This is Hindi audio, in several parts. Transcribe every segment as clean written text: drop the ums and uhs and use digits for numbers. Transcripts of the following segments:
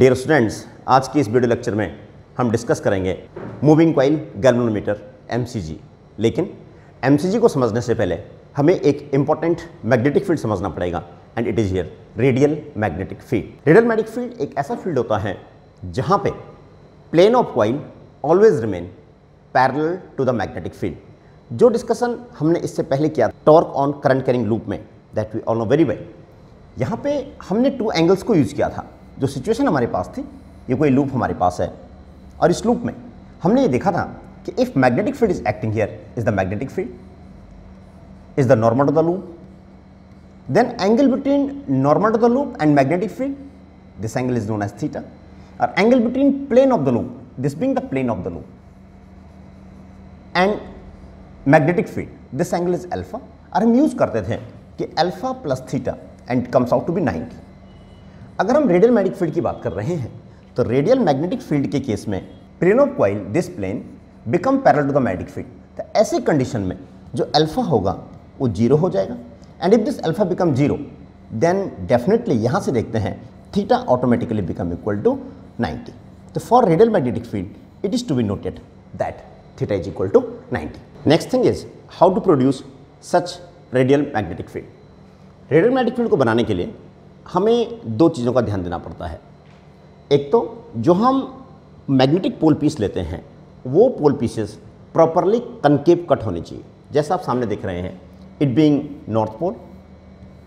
डियर स्टूडेंट्स, आज की इस वीडियो लेक्चर में हम डिस्कस करेंगे मूविंग कॉइल गैल्वेनोमीटर MCG। लेकिन MCG को समझने से पहले हमें एक इंपॉर्टेंट मैग्नेटिक फील्ड समझना पड़ेगा and it is here radial magnetic field. Radial magnetic field एक ऐसा फील्ड होता है जहां पे plane of coil always remain parallel to the magnetic field. जो डिस्कशन हमने इससे पहले किया torque on current carrying loop में, that we all know very well, यहाँ पे हमने टू एंगल्स को यूज किया था। जो सिचुएशन हमारे पास थी, ये कोई लूप हमारे पास है और इस लूप में हमने ये देखा था कि if magnetic field is acting here, is the magnetic field is the normal to the loop, then angle between normal to the loop and magnetic field, this angle is known as theta, और angle between plane of the loop, this being the plane of the loop, and magnetic field, this angle is alpha. और हम यूज करते थे कि alpha plus theta and comes out to be 90। अगर हम रेडियल मैग्नेटिक फील्ड की बात कर रहे हैं तो रेडियल मैग्नेटिक फील्ड के केस में plane of coil this plane become parallel to the magnetic field. तो ऐसे कंडीशन में जो अल्फा होगा वो 0 हो जाएगा, and if this alpha become 0 then definitely यहां से देखते हैं theta automatically become equal to 90। तो for radial magnetic field it is to be noted that theta is equal to 90। Next thing is how to produce such radial magnetic field. Radial magnetic field को बनाने के लिए हमें दो चीज़ों का ध्यान देना पड़ता है। एक तो जो हम मैग्नेटिक पोल पीस लेते हैं वो pole pieces properly concave cut होने चाहिए, जैसा आप सामने देख रहे हैं, it being north pole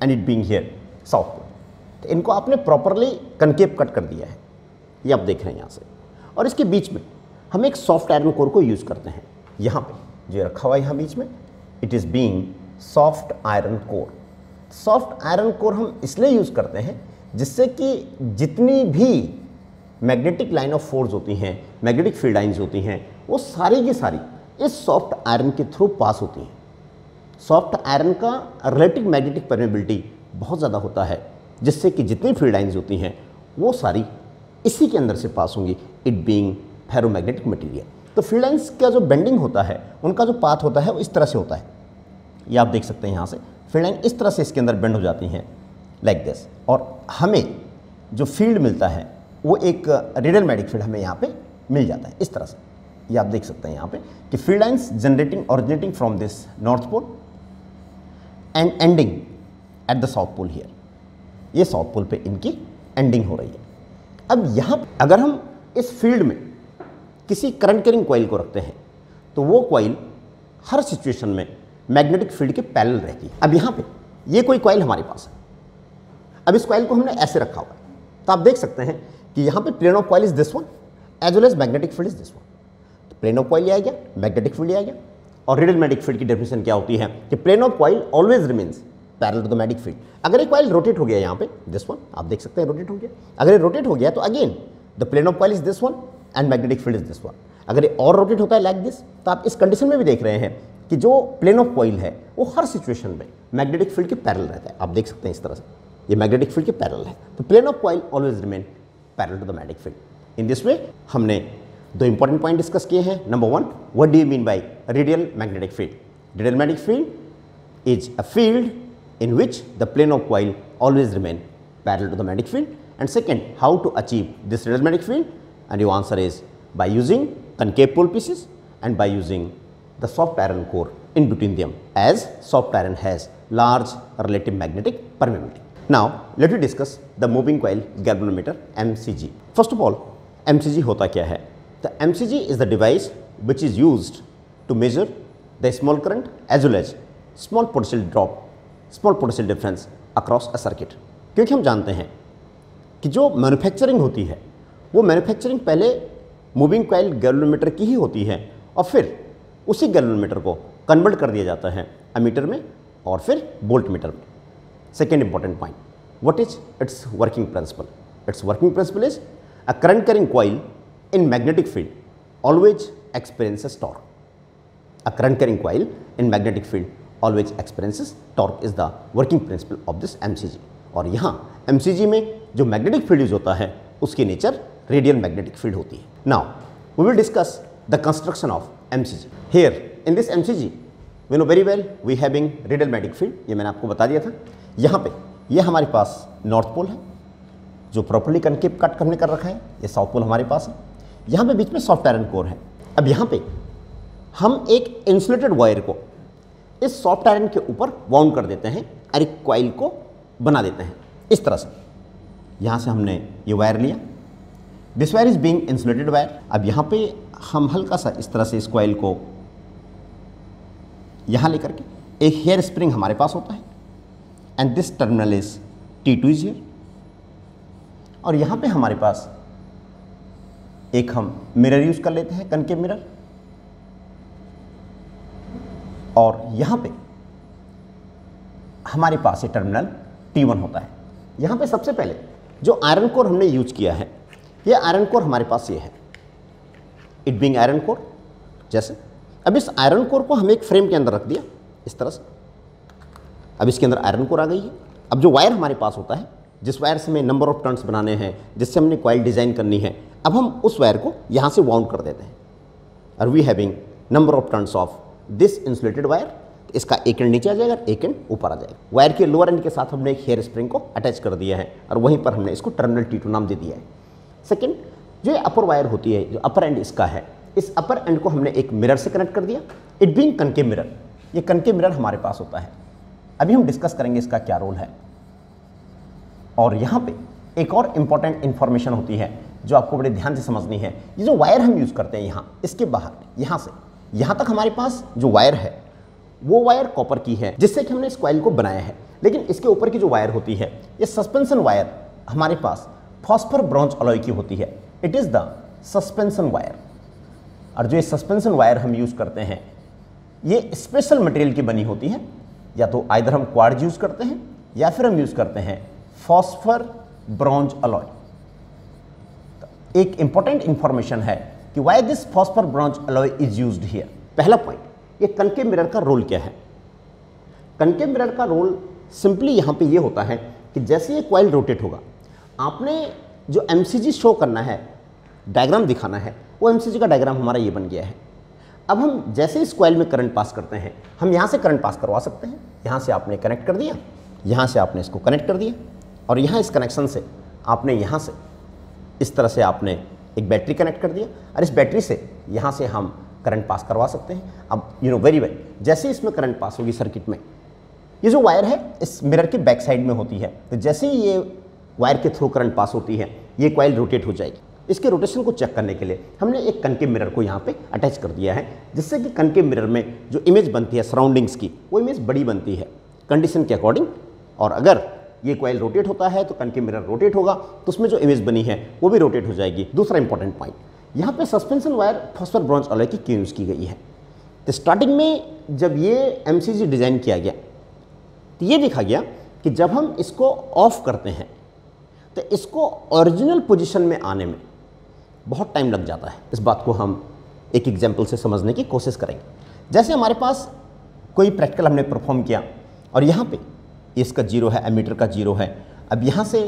and it being here south pole. तो इनको आपने प्रॉपरली कनकेव कट कर दिया है, ये आप देख रहे हैं यहाँ से। और इसके बीच में हम एक सॉफ्ट आयरन कोर को यूज़ करते हैं। यहाँ पे जो रखा हुआ है यहाँ बीच में, it is being soft iron core. Soft iron core हम इसलिए यूज़ करते हैं जिससे कि जितनी भी मैग्नेटिक लाइन ऑफ फोर्स होती हैं, मैग्नेटिक फील्ड लाइंस होती हैं, वो सारी की सारी इस सॉफ्ट आयरन के थ्रू पास होती हैं। सॉफ्ट आयरन का रिलेटिव मैग्नेटिक परमेबिलिटी बहुत ज़्यादा होता है, जिससे कि जितनी फील्ड लाइंस होती हैं वो सारी इसी के अंदर से पास होंगी, इट बीइंग फेरोमैग्नेटिक मटीरियल। तो फील्ड लाइंस का जो बेंडिंग होता है, उनका जो पाथ होता है वो इस तरह से होता है। ये आप देख सकते हैं यहाँ से फील्ड लाइन इस तरह से इसके अंदर बेंड हो जाती हैं लाइक दिस, और हमें जो फील्ड मिलता है वो एक रेडियल मैग्नेटिक फील्ड हमें यहाँ पे मिल जाता है इस तरह से। ये आप देख सकते हैं यहाँ पे कि field lines generating originating from this north pole and ending at the south pole here. ये साउथ पोल पे इनकी एंडिंग हो रही है। अब यहाँ अगर हम इस फील्ड में किसी करंट कैरिंग कॉइल को रखते हैं तो वो कॉइल हर सिचुएशन में मैग्नेटिक फील्ड के पैरेलल रहती है। अब यहाँ पे ये कोई कॉइल हमारे पास है। अब इस कॉइल को हमने ऐसे रखा हुआ है, तो आप देख सकते हैं कि यहाँ पे plane of coil is this one as well as magnetic field is this one. तो प्लेन ऑफ कॉइल आ गया, मैग्नेटिक फील्ड आ गया। और रेडियल मैग्नेटिक फील्ड की डेफिनेशन क्या होती है कि plane of coil always remains parallel to the magnetic field. अगर एक कॉइल रोटेट हो गया यहाँ पे, दिस वन आप देख सकते हैं रोटेट हो गया, अगर ये रोटेट हो गया तो again the plane of coil is this one and magnetic field is this one. अगर ये और रोटेट होता है लाइक दिस, तो आप इस कंडीशन में भी देख रहे हैं कि जो प्लेन ऑफ कॉइल है वो हर सिचुएशन में मैग्नेटिक फील्ड के पैरेलल रहता है। आप देख सकते हैं इस तरह से ये मैग्नेटिक फील्ड के पैरेलल है। तो plane of coil always remain parallel to the magnetic field. In this way हमने दो इंपॉर्टेंट पॉइंट डिस्कस किए हैं। Number one, what do you mean by radial magnetic field? Radial magnetic field is a field in which the plane of coil always remain parallel to the magnetic field. And second, how to achieve this radial magnetic field? And your answer is by using concave pole pieces and by using the soft iron core in between them, as soft iron has large relative magnetic permeability. Now let me discuss the moving coil galvanometer MCG. First of all, MCG होता क्या है? The MCG is the device which is used to measure the small current as well as small potential drop, small potential difference across a circuit. क्योंकि हम जानते हैं कि जो मैन्युफैक्चरिंग होती है वो मैन्युफैक्चरिंग पहले मूविंग कॉइल गैल्वेनोमीटर की ही होती है, और फिर उसी गैल्वेनोमीटर को कन्वर्ट कर दिया जाता है अमीटर में और फिर वोल्ट मीटर में। Second important point, what is it's working principle? It's working principle is a current carrying coil in magnetic field always experiences torque. A current carrying coil in magnetic field always experiences torque is the working principle of this MCG। और यहाँ MCG में जो मैग्नेटिक फील्ड यूज होता है उसकी नेचर रेडियल मैग्नेटिक फील्ड होती है। Now we will discuss the construction of MCG। Here in this MCG we know very well we having radial magnetic field, ये मैंने आपको बता दिया था। यहाँ पे ये हमारे पास नॉर्थ पोल है जो प्रॉपर्ली कनकेव कट हमने कर रखा है, ये साउथ पोल हमारे पास है। यहाँ पे बीच में सॉफ्ट आयरन कोर है। अब यहाँ पे हम एक इंसुलेटेड वायर को इस सॉफ्ट आयरन के ऊपर वाउंड कर देते हैं और एक कॉइल को बना देते हैं इस तरह से। यहाँ से हमने ये वायर लिया, this wire is being insulated wire. अब यहाँ पे हम हल्का सा इस तरह से इस कॉइल को यहाँ लेकर के एक हेयर स्प्रिंग हमारे पास होता है and this terminal is T2 is here. और यहाँ पे हमारे पास एक हम मिरर यूज कर लेते हैं, कनकेव मिरर। और यहाँ पे हमारे पास ये टर्मिनल T1 होता है। यहाँ पे सबसे पहले जो आयरन कोर हमने यूज किया है, ये आयरन कोर हमारे पास ये है, इट बीइंग आयरन कोर जैसे। अब इस आयरन कोर को हम एक फ्रेम के अंदर रख दिया इस तरह से। अब इसके अंदर आयरन कोर आ गई है। अब जो वायर हमारे पास होता है, जिस वायर से हमें नंबर ऑफ टर्न्स बनाने हैं, जिससे हमने कॉइल डिज़ाइन करनी है, अब हम उस वायर को यहाँ से वाउंड कर देते हैं। और we having number of turns of this insulated wire. इसका एक एंड नीचे आ जाएगा, एक एंड ऊपर आ जाएगा। वायर के लोअर एंड के साथ हमने एक हेयर स्प्रिंग को अटैच कर दिया है और वहीं पर हमने इसको टर्मिनल T2 नाम दे दिया है। सेकेंड, जो ये अपर वायर होती है, जो अपर एंड इसका है, इस अपर एंड को हमने एक मिरर से कनेक्ट कर दिया, इट बीइंग कनकेव मिरर। ये कनकेव मिरर हमारे पास होता है। अभी हम डिस्कस करेंगे इसका क्या रोल है। और यहाँ पे एक और इम्पॉर्टेंट इंफॉर्मेशन होती है जो आपको बड़े ध्यान से समझनी है। ये जो वायर हम यूज़ करते हैं यहाँ, इसके बाहर यहाँ से यहाँ तक हमारे पास जो वायर है, वो वायर कॉपर की है, जिससे कि हमने इस कॉइल को बनाया है। लेकिन इसके ऊपर की जो वायर होती है, ये सस्पेंशन वायर हमारे पास फॉस्फर ब्रॉन्ज अलॉय की होती है। It is the suspension wire. और जो ये सस्पेंशन वायर हम यूज़ करते हैं, ये स्पेशल मटेरियल की बनी होती है। या तो आइदर हम क्वार्ट्ज यूज़ करते हैं या फिर हम यूज़ करते हैं फॉस्फर ब्रॉन्ज अलॉय। एक इंपॉर्टेंट इंफॉर्मेशन है कि why this phosphor bronze alloy is used here. पहला पॉइंट, ये कनकेव मिरर का रोल क्या है। कनकेव मिरर का रोल सिंपली यहाँ पे ये होता है कि जैसे ये कॉइल रोटेट होगा, आपने जो MCG शो करना है, डायग्राम दिखाना है, वो MCG का डायग्राम हमारा ये बन गया है। अब हम जैसे इस कॉइल में करंट पास करते हैं, हम यहाँ से करंट पास करवा सकते हैं। यहाँ से आपने कनेक्ट कर दिया, यहाँ से आपने इसको कनेक्ट कर दिया, और यहाँ इस कनेक्शन से आपने यहाँ से इस तरह से आपने एक बैटरी कनेक्ट कर दिया, और इस बैटरी से यहाँ से हम करंट पास करवा सकते हैं। अब वेरी वेल, जैसे इसमें करंट पास होगी सर्किट में, ये जो वायर है इस मिरर के बैक साइड में होती है, तो जैसे ही ये वायर के थ्रू करंट पास होती है, ये कॉइल रोटेट हो जाएगी। इसके रोटेशन को चेक करने के लिए हमने एक कनकेव मिरर को यहाँ पे अटैच कर दिया है, जिससे कि कनकेव मिरर में जो इमेज बनती है सराउंडिंग्स की, वो इमेज बड़ी बनती है कंडीशन के अकॉर्डिंग। और अगर ये कॉइल रोटेट होता है तो कनकेव मिरर रोटेट होगा, तो उसमें जो इमेज बनी है वो भी रोटेट हो जाएगी। दूसरा इंपॉर्टेंट पॉइंट, यहाँ पे suspension wire phosphor bronze alloy की क्यों यूज़ की गई है। तो स्टार्टिंग में जब ये MCG डिज़ाइन किया गया, तो ये देखा गया कि जब हम इसको ऑफ करते हैं तो इसको ओरिजिनल पोजीशन में आने में बहुत टाइम लग जाता है। इस बात को हम एक एग्जाम्पल से समझने की कोशिश करेंगे। जैसे हमारे पास कोई प्रैक्टिकल हमने परफॉर्म किया और यहाँ पे इसका 0 है, एमीटर का 0 है। अब यहाँ से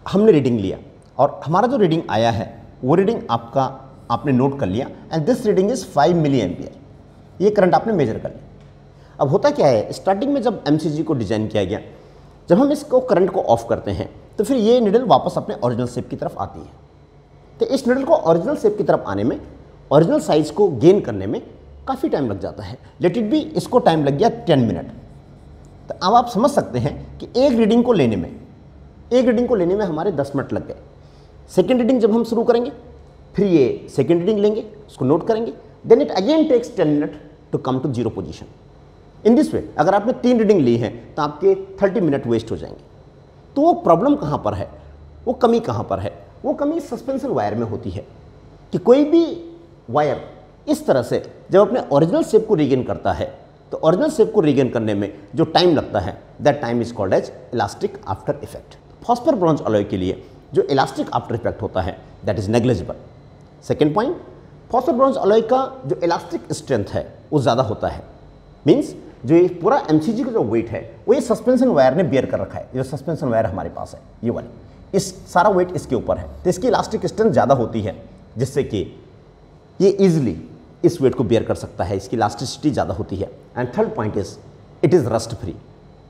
हमने रीडिंग लिया और हमारा जो रीडिंग आया है वो रीडिंग आपने नोट कर लिया, and this reading is 5 milli ampere. ये करंट आपने मेजर कर लिया। अब होता क्या है, स्टार्टिंग में जब MCG को डिज़ाइन किया गया, जब हम इसको करंट को ऑफ करते हैं तो फिर ये निडल वापस अपने ओरिजिनल शेप की तरफ आती है। तो इस निडल को ओरिजिनल शेप की तरफ आने में, ओरिजिनल साइज को गेन करने में काफ़ी टाइम लग जाता है। लेट इट बी, इसको टाइम लग गया 10 मिनट। तो अब आप समझ सकते हैं कि एक रीडिंग को लेने में हमारे 10 मिनट लग गए। सेकेंड रीडिंग जब हम शुरू करेंगे, फिर ये सेकेंड रीडिंग लेंगे, उसको नोट करेंगे, then it again takes 10 minute to come to 0 position. In this way अगर आपने 3 रीडिंग ली है तो आपके 30 मिनट वेस्ट हो जाएंगे। तो वो प्रॉब्लम कहाँ पर है, वो कमी कहाँ पर है? वो कमी सस्पेंशन वायर में होती है कि कोई भी वायर इस तरह से जब अपने ओरिजिनल शेप को रीगेन करता है, तो ओरिजिनल शेप को रीगेन करने में जो टाइम लगता है, that time is called as elastic after effect. Phosphor bronze alloy के लिए जो इलास्टिक आफ्टर इफेक्ट होता है, that is negligible. Second point, phosphor bronze alloy का जो इलास्टिक स्ट्रेंथ है वो ज़्यादा होता है। मीन्स जो ये पूरा MCG का जो वेट है वो ये सस्पेंशन वायर ने बियर कर रखा है। जो सस्पेंशन वायर हमारे पास है ये वाली, इस सारा वेट इसके ऊपर है, तो इसकी इलास्टिक स्ट्रेंथ ज़्यादा होती है, जिससे कि ये इजीली इस वेट को बियर कर सकता है। इसकी इलास्टिसिटी ज़्यादा होती है। And third point is it is rust free.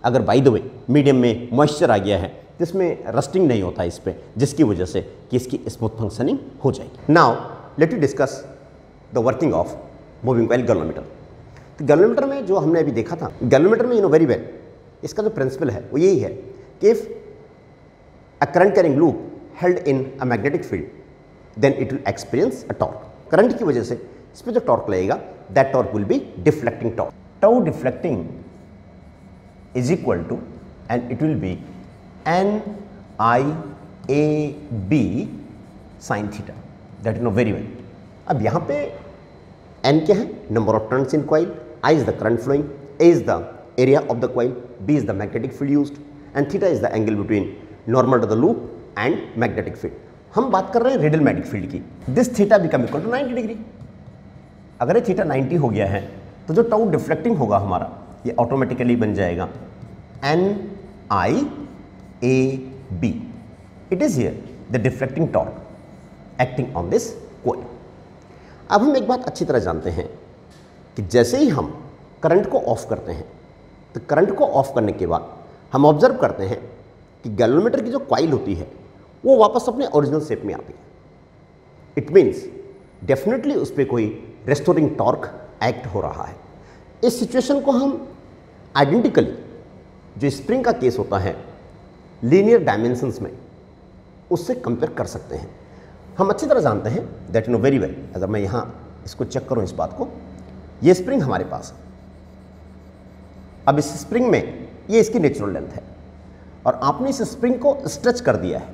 अगर बाय द वे मीडियम में मॉइस्चर आ गया है जिसमें रस्टिंग नहीं होता है इस पर, जिसकी वजह से कि इसकी स्मूथ फंक्शनिंग हो जाएगी। Now let you discuss the working of moving coil galvanometer. तो गैल्वेनोमीटर में जो हमने अभी देखा था, गैल्वेनोमीटर में वेरी वेल इसका जो प्रिंसिपल है वो यही है कि if a current carrying loop held in a magnetic field then it will experience a torque. Current की वजह से इस पर जो टॉर्क लगेगा that torque will be deflecting torque. Tau deflecting is equal to and it will be NIAB sin theta, that you know very well. अब यहाँ पे N क्या है? Number of turns in coil, I is the current flowing, A is the area of the coil, B is the magnetic field used and theta is the angle between normal to the loop and magnetic field. हम बात कर रहे हैं रेडियल मैग्नेटिक फील्ड की। This theta become equal to 90 degree. अगर ये थीटा 90 हो गया है तो जो टाउ डिफ्लेक्टिंग होगा हमारा ये ऑटोमेटिकली बन जाएगा NIAB। It is here the deflecting torque acting on this coil. अब हम एक बात अच्छी तरह जानते हैं कि जैसे ही हम करंट को ऑफ करते हैं तो करंट को ऑफ करने के बाद हम ऑब्जर्व करते हैं कि गैल्वेनोमीटर की जो कॉइल होती है वो वापस अपने ओरिजिनल शेप में आती है। इट मीन्स डेफिनेटली उस पर कोई रेस्टोरिंग टॉर्क एक्ट हो रहा है। इस सिचुएशन को हम आइडेंटिकली जो स्प्रिंग का केस होता है लीनियर डायमेंशंस में उससे कंपेयर कर सकते हैं। हम अच्छी तरह जानते हैं that you know very well. अगर मैं यहाँ इसको चेक करूँ इस बात को, ये स्प्रिंग हमारे पास है। अब इस स्प्रिंग में ये इसकी नेचुरल लेंथ है और आपने इस स्प्रिंग को स्ट्रेच कर दिया है,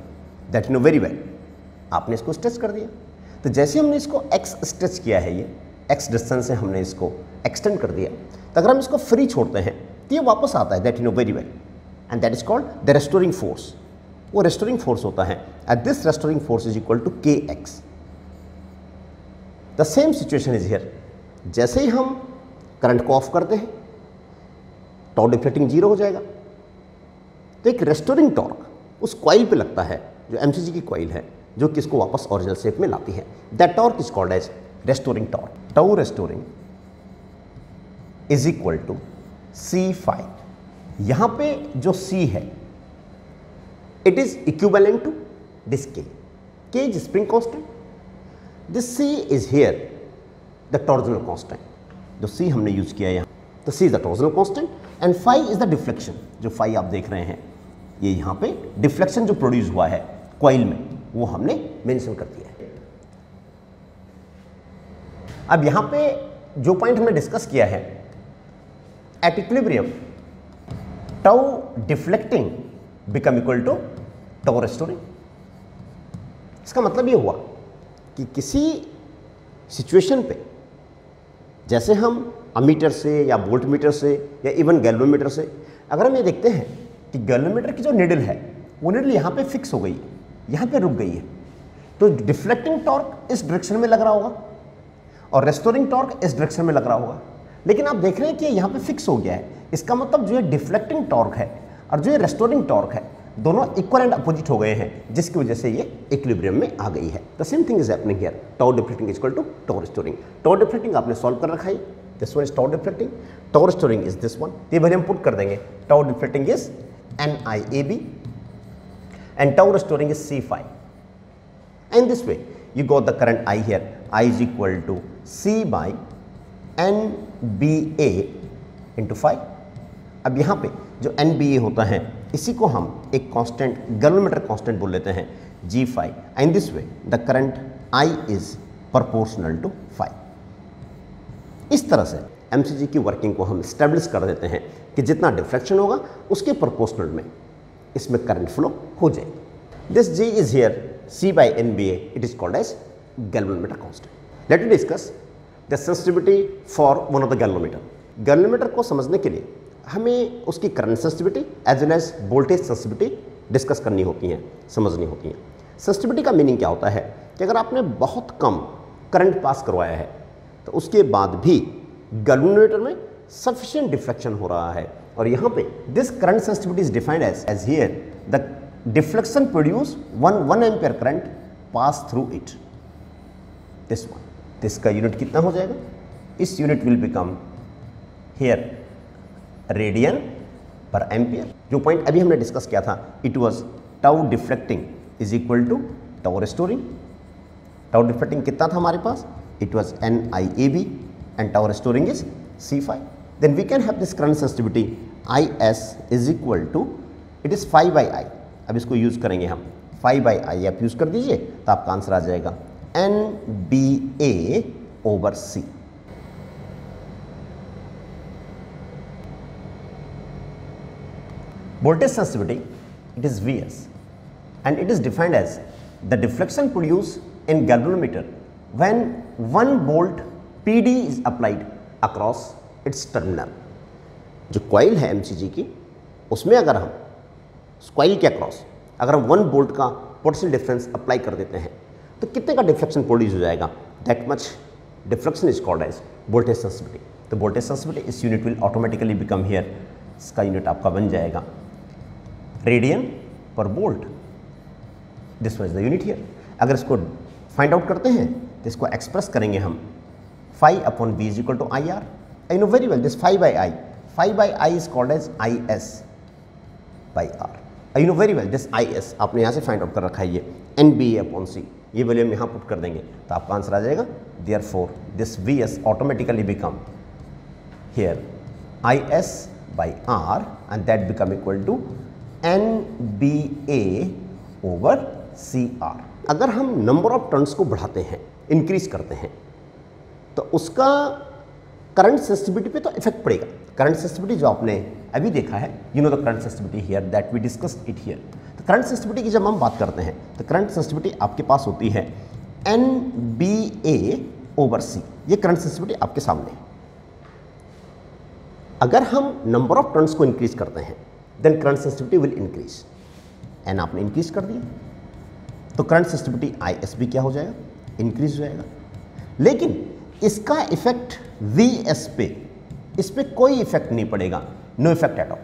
that you know very well. आपने इसको स्ट्रेच कर दिया तो जैसे हमने इसको x स्ट्रेच किया है, ये x डिस्टेंस से हमने इसको एक्सटेंड कर दिया, तो अगर हम इसको फ्री छोड़ते हैं तो ये वापस आता है, that you know very well, and that is called the restoring force. वो रेस्टोरिंग फोर्स होता है at this restoring force is equal to kx। The same situation is here. जैसे ही हम करंट को ऑफ करते हैं टाउ डिफ्लेक्टिंग 0 हो जाएगा, तो एक रेस्टोरिंग टॉर्क उस कॉइल पे लगता है जो एमसीजी की कॉइल है, जो कि इसको वापस ओरिजिनल शेप में लाती है। That torque is called as restoring torque. Tau restoring is equal to C5। यहां पे जो C है it is equivalent to this K is spring constant, this C is here the torsional constant. जो C हमने यूज किया है यहाँ, तो C is the torsional constant and phi is the deflection. जो phi आप देख रहे हैं ये यहाँ पे डिफ्लेक्शन जो प्रोड्यूस हुआ है कॉइल में वो हमने मेंशन कर दिया है। अब यहाँ पे जो पॉइंट हमने डिस्कस किया है, at equilibrium tau deflecting become equal to tau restoring. इसका मतलब ये हुआ कि किसी सिचुएशन पे जैसे हम अमीटर से या वोल्ट मीटर से या इवन गैल्वेनोमीटर से अगर हम ये देखते हैं कि गैल्वेनोमीटर की जो निडल है वो निडल यहाँ पे फिक्स हो गई है, यहाँ पे रुक गई है, तो डिफ्लेक्टिंग टॉर्क इस डायरेक्शन में लग रहा होगा और रेस्टोरिंग टॉर्क इस डायरेक्शन में लग रहा होगा। लेकिन आप देख रहे हैं कि यहाँ पे फिक्स हो गया है। इसका मतलब जो ये डिफ्लेक्टिंग टॉर्क है और जो ये रेस्टोरिंग टॉर्क है दोनों इक्वल एंड अपोजिट हो गए हैं, जिसकी वजह से ये इक्विलिब्रियम में आ गई है। The same thing is happening here. Tau deflecting is equal to tau restoring. Tau deflecting आपने सॉल्व कर रखा है, this one is tau deflecting, tau restoring is this one. ये वैल्यू हम पुट कर देंगे। Tau deflecting is NIAB and tau restoring is C5. And this way you got the current I here. I is equal to C by NBA into phi. अब यहाँ पे जो NBA होता है इसी को हम एक कांस्टेंट गैल्वेनोमीटर कांस्टेंट बोल लेते हैं G5 and this way the current I is proportional to phi. इस तरह से MCG की वर्किंग को हम स्टेब्लिश कर देते हैं कि जितना डिफ्लेक्शन होगा उसके प्रोपोर्शनल में इसमें करंट फ्लो हो जाएगी। This G is here C by NBA, it is called as galvanometer constant. Let us discuss the sensitivity for one of the galvanometer. Galvanometer को समझने के लिए हमें उसकी current sensitivity as well as voltage sensitivity discuss करनी होती हैं, समझनी होती हैं। सेंसिटिविटी का मीनिंग क्या होता है कि अगर आपने बहुत कम करंट पास करवाया है तो उसके बाद भी गैल्वेनोमीटर में सफिशिएंट डिफ्लेक्शन हो रहा है, और यहाँ पे this current sensitivity is defined as here the deflection produce 1 ampere current pass through it, this one. इसका यूनिट कितना हो जाएगा? इस unit will become here radian per ampere. जो पॉइंट अभी हमने डिस्कस किया था, it was tau deflecting is equal to tau restoring. Tau deflecting कितना था हमारे पास, it was NIAB and tau restoring is C5। Then we can have this current sensitivity IS is equal to, it is 5/I। अब इसको यूज करेंगे हम, 5/I आप यूज कर दीजिए तो आपका आंसर आ जाएगा NBA/C। Voltage sensitivity, it is Vs and it is defined as the deflection produced in galvanometer when 1 volt PD is applied across its terminal। जो कॉइल है MCG की, उसमें अगर हम कॉइल के अक्रॉस अगर हम 1 वोल्ट का पोटेंशियल डिफरेंस अप्लाई कर देते हैं तो कितने का डिफ्लेक्शन प्रोड्यूस हो जाएगा, that much deflection is called as voltage sensitivity. तो वोल्टेज सेंसिटिविटी इस unit will automatically become here, इसका यूनिट आपका बन जाएगा radian per volt. This was the unit here. अगर इसको फाइंड आउट करते हैं तो इसको एक्सप्रेस करेंगे हम 5/V is equal to IR। I know very well this 5/I, 5/I is called as IS/R। I know very well this IS आपने यहाँ से फाइंड आउट कर रखा है, ये NBA/C, ये वैल्यू हम यहाँ पुट कर देंगे तो आपका आंसर आ जाएगा। Therefore this VS automatically become here IS/R and that become equal to NBA/CR। अगर हम नंबर ऑफ टर्न्स को बढ़ाते हैं, इंक्रीज करते हैं, तो उसका करंट सेंसिटिविटी पे तो इफेक्ट पड़ेगा। करंट सेंसिटिविटी जो आपने अभी देखा है, you know the current sensitivity here that we discussed it here. तो करंट सेंसिटिविटी की जब हम बात करते हैं तो करंट सेंसिटिविटी आपके पास होती है NBA/C। ये करंट सेंसिटिविटी आपके सामने है। अगर हम नंबर ऑफ टर्न्स को इंक्रीज करते हैं then current sensitivity will increase. N आपने इंक्रीज कर दिया तो करंट सेंसिटिविटी IS भी क्या हो जाएगा, इंक्रीज हो जाएगा। लेकिन इसका इफेक्ट VS पे, इस पे कोई इफेक्ट नहीं पड़ेगा, नो इफेक्ट एट ऑल।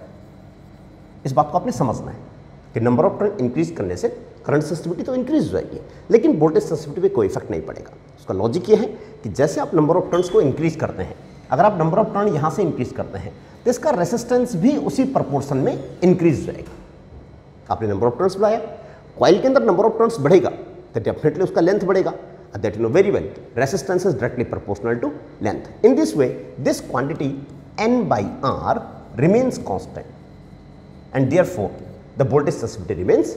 इस बात को आपने समझना है कि नंबर ऑफ टर्न इंक्रीज करने से करंट सेंसिटिविटी तो इंक्रीज हो जाएगी लेकिन वोल्टेज सेंसिटिविटी पे कोई इफेक्ट नहीं पड़ेगा। उसका लॉजिक ये है कि जैसे आप नंबर ऑफ टर्न्स को इंक्रीज करते हैं, अगर आप नंबर ऑफ टर्न यहाँ से इंक्रीज करते हैं तो इसका रेसिस्टेंस भी उसी प्रोपोर्शन में इंक्रीज हो जाएगा। आपने नंबर ऑफ टर्न्स बढ़ाया, कॉइल के अंदर नंबर ऑफ टर्न्स बढ़ेगा तो डेफिनेटली उसका लेंथ बढ़ेगा। That you know very well, resistance is directly proportional to length. In this way, this quantity N/R remains constant, and therefore the voltage sensitivity remains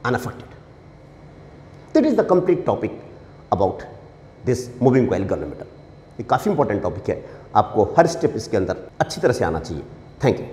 unaffected. That is the complete topic about this moving coil galvanometer. ये काफ़ी इंपॉर्टेंट टॉपिक है, आपको हर स्टेप इसके अंदर अच्छी तरह से आना चाहिए। Thank you.